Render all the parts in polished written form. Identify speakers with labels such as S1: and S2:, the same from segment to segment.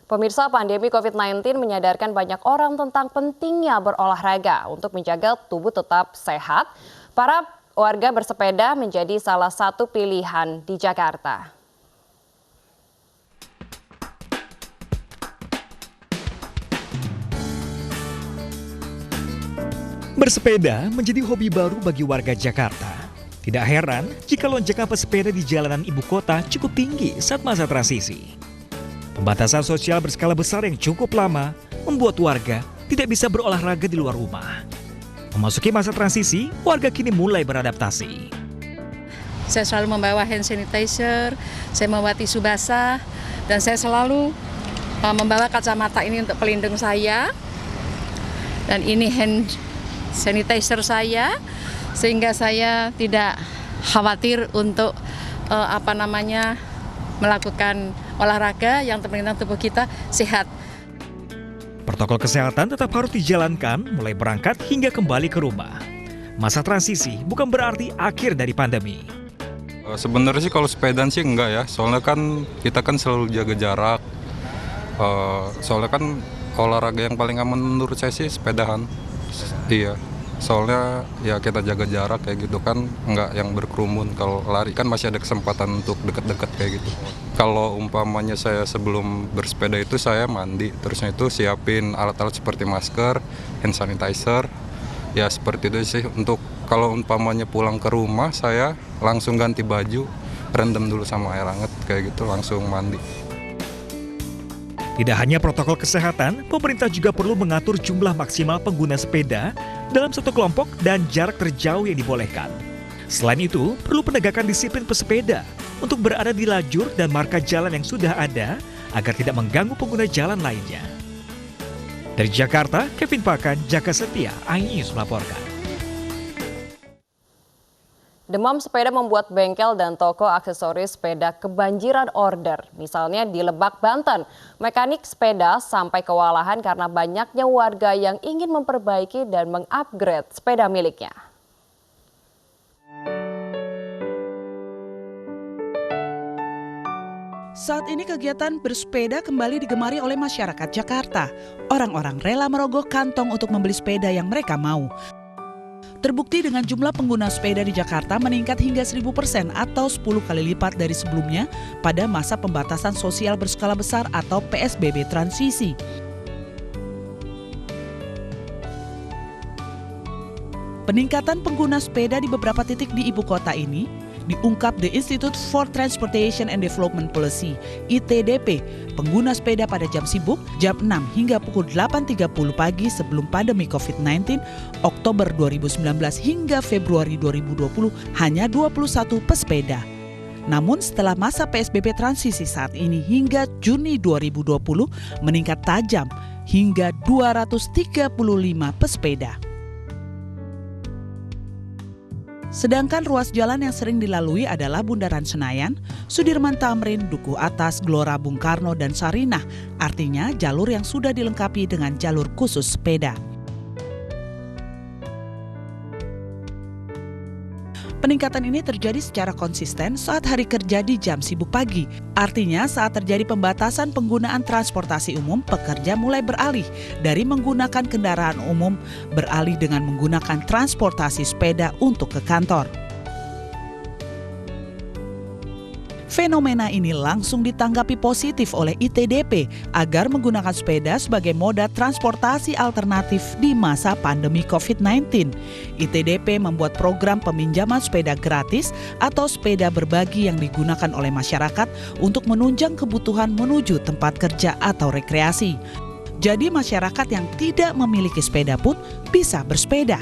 S1: Pemirsa, pandemi COVID-19 menyadarkan banyak orang tentang pentingnya berolahraga untuk menjaga tubuh tetap sehat. Para warga bersepeda menjadi salah satu pilihan di Jakarta.
S2: Bersepeda menjadi hobi baru bagi warga Jakarta. Tidak heran jika lonjakan pesepeda di jalanan ibu kota cukup tinggi saat masa transisi. Pembatasan sosial berskala besar yang cukup lama membuat warga tidak bisa berolahraga di luar rumah. Memasuki masa transisi, warga kini mulai beradaptasi.
S3: Saya selalu membawa hand sanitizer, saya membawa tisu basah, dan saya selalu membawa kacamata ini untuk pelindung saya. Dan ini hand sanitizer saya, sehingga saya tidak khawatir untuk melakukan olahraga yang terpenting tubuh kita sehat.
S2: Protokol kesehatan tetap harus dijalankan mulai berangkat hingga kembali ke rumah. Masa transisi bukan berarti akhir dari pandemi.
S4: Sebenarnya sih kalau sepedaan sih enggak ya, soalnya kan kita kan selalu jaga jarak. Soalnya kan olahraga yang paling aman menurut saya sih sepedahan. Iya. Soalnya ya kita jaga jarak kayak gitu kan, nggak yang berkerumun. Kalau lari kan masih ada kesempatan untuk deket-deket kayak gitu. Kalau umpamanya saya sebelum bersepeda itu saya mandi, terusnya itu siapin alat-alat seperti masker, hand sanitizer, ya seperti itu sih. Untuk kalau umpamanya pulang ke rumah saya langsung ganti baju, rendam dulu sama air hangat kayak gitu, langsung mandi.
S2: Tidak hanya protokol kesehatan, pemerintah juga perlu mengatur jumlah maksimal pengguna sepeda dalam satu kelompok dan jarak terjauh yang dibolehkan. Selain itu, perlu penegakan disiplin pesepeda untuk berada di lajur dan marka jalan yang sudah ada agar tidak mengganggu pengguna jalan lainnya. Dari Jakarta, Kevin Pakan, Jaka Setia, iNews melaporkan.
S1: Demam sepeda membuat bengkel dan toko aksesoris sepeda kebanjiran order. Misalnya di Lebak, Banten, mekanik sepeda sampai kewalahan karena banyaknya warga yang ingin memperbaiki dan mengupgrade sepeda miliknya.
S5: Saat ini kegiatan bersepeda kembali digemari oleh masyarakat Jakarta. Orang-orang rela merogoh kantong untuk membeli sepeda yang mereka mau. Terbukti dengan jumlah pengguna sepeda di Jakarta meningkat hingga 1000% atau 10 kali lipat dari sebelumnya pada masa pembatasan sosial berskala besar atau PSBB transisi. Peningkatan pengguna sepeda di beberapa titik di ibu kota ini diungkap The Institute for Transportation and Development Policy, ITDP, pengguna sepeda pada jam sibuk, jam 6 hingga pukul 8.30 pagi sebelum pandemi COVID-19, Oktober 2019 hingga Februari 2020 hanya 21 pesepeda. Namun setelah masa PSBB transisi saat ini hingga Juni 2020 meningkat tajam hingga 235 pesepeda. Sedangkan ruas jalan yang sering dilalui adalah Bundaran Senayan, Sudirman Tamrin, Dukuh Atas, Gelora Bung Karno, dan Sarinah. Artinya jalur yang sudah dilengkapi dengan jalur khusus sepeda. Peningkatan ini terjadi secara konsisten saat hari kerja di jam sibuk pagi. Artinya saat terjadi pembatasan penggunaan transportasi umum, pekerja mulai beralih dari menggunakan kendaraan umum beralih dengan menggunakan transportasi sepeda untuk ke kantor. Fenomena ini langsung ditanggapi positif oleh ITDP agar menggunakan sepeda sebagai moda transportasi alternatif di masa pandemi COVID-19. ITDP membuat program peminjaman sepeda gratis atau sepeda berbagi yang digunakan oleh masyarakat untuk menunjang kebutuhan menuju tempat kerja atau rekreasi. Jadi masyarakat yang tidak memiliki sepeda pun bisa bersepeda.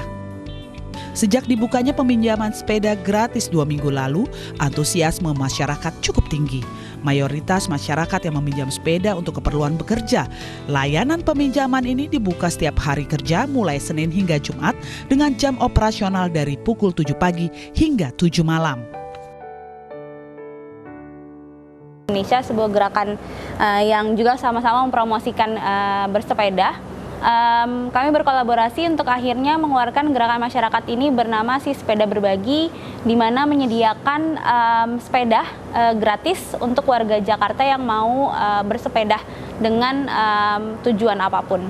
S5: Sejak dibukanya peminjaman sepeda gratis 2 minggu lalu, antusiasme masyarakat cukup tinggi. Mayoritas masyarakat yang meminjam sepeda untuk keperluan bekerja. Layanan peminjaman ini dibuka setiap hari kerja mulai Senin hingga Jumat dengan jam operasional dari pukul 7 pagi hingga 7 malam.
S6: Indonesia sebuah gerakan yang juga sama-sama mempromosikan bersepeda. Kami berkolaborasi untuk akhirnya mengeluarkan gerakan masyarakat ini bernama Si Sepeda Berbagi, di mana menyediakan sepeda gratis untuk warga Jakarta yang mau bersepeda dengan tujuan apapun.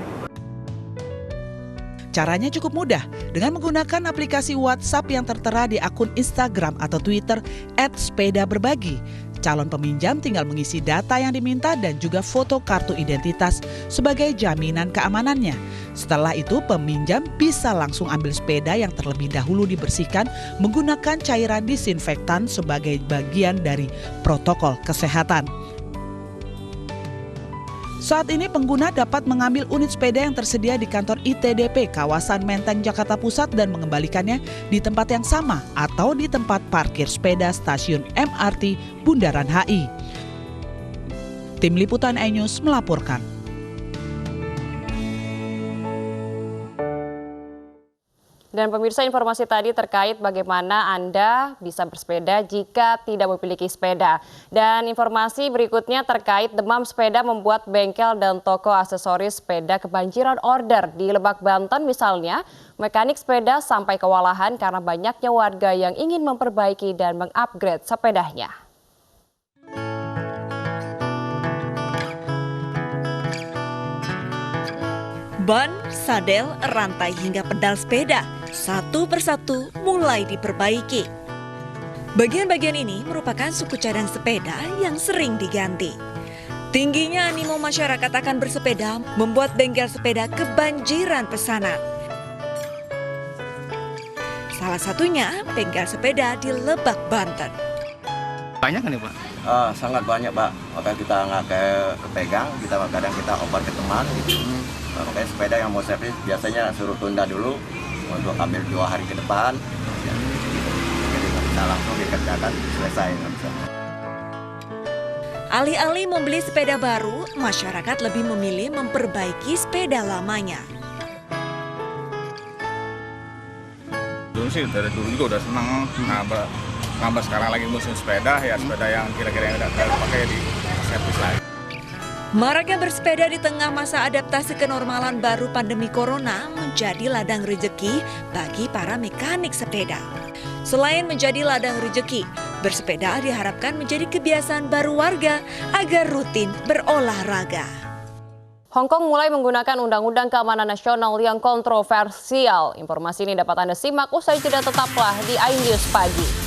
S5: Caranya cukup mudah dengan menggunakan aplikasi WhatsApp yang tertera di akun Instagram atau Twitter @sepedaberbagi. Calon peminjam tinggal mengisi data yang diminta dan juga foto kartu identitas sebagai jaminan keamanannya. Setelah itu peminjam bisa langsung ambil sepeda yang terlebih dahulu dibersihkan menggunakan cairan disinfektan sebagai bagian dari protokol kesehatan. Saat ini pengguna dapat mengambil unit sepeda yang tersedia di kantor ITDP kawasan Menteng, Jakarta Pusat dan mengembalikannya di tempat yang sama atau di tempat parkir sepeda stasiun MRT Bundaran HI. Tim Liputan iNews melaporkan.
S1: Dan pemirsa, informasi tadi terkait bagaimana Anda bisa bersepeda jika tidak memiliki sepeda. Dan informasi berikutnya terkait demam sepeda membuat bengkel dan toko aksesoris sepeda kebanjiran order. Di Lebak, Banten misalnya, mekanik sepeda sampai kewalahan karena banyaknya warga yang ingin memperbaiki dan mengupgrade sepedanya.
S7: Ban, sadel, rantai hingga pedal sepeda satu persatu mulai diperbaiki. Bagian-bagian ini merupakan suku cadang sepeda yang sering diganti. Tingginya animo masyarakat akan bersepeda membuat bengkel sepeda kebanjiran pesanan. Salah satunya bengkel sepeda di Lebak, Banten.
S8: Banyak kan ya Pak?
S9: Sangat banyak Pak, makanya kita nggak kepegang, kadang kita oper ke teman gitu. Makanya sepeda yang mau servis biasanya suruh tunda dulu untuk ambil 2 hari ke depan. Jadi nggak bisa langsung dikerjakan, selesai.
S7: Alih-alih membeli sepeda baru, masyarakat lebih memilih memperbaiki sepeda lamanya.
S8: Dulu sih dari dulu juga udah senang nambah sekarang lagi musim sepeda, ya sepeda yang kira-kira yang udah pakai di servis lagi.
S7: Maraknya bersepeda di tengah masa adaptasi kenormalan baru pandemi corona menjadi ladang rejeki bagi para mekanik sepeda. Selain menjadi ladang rejeki, bersepeda diharapkan menjadi kebiasaan baru warga agar rutin berolahraga.
S1: Hong Kong mulai menggunakan Undang-Undang Keamanan Nasional yang kontroversial. Informasi ini dapat Anda simak usai jeda, tetaplah di iNews Pagi.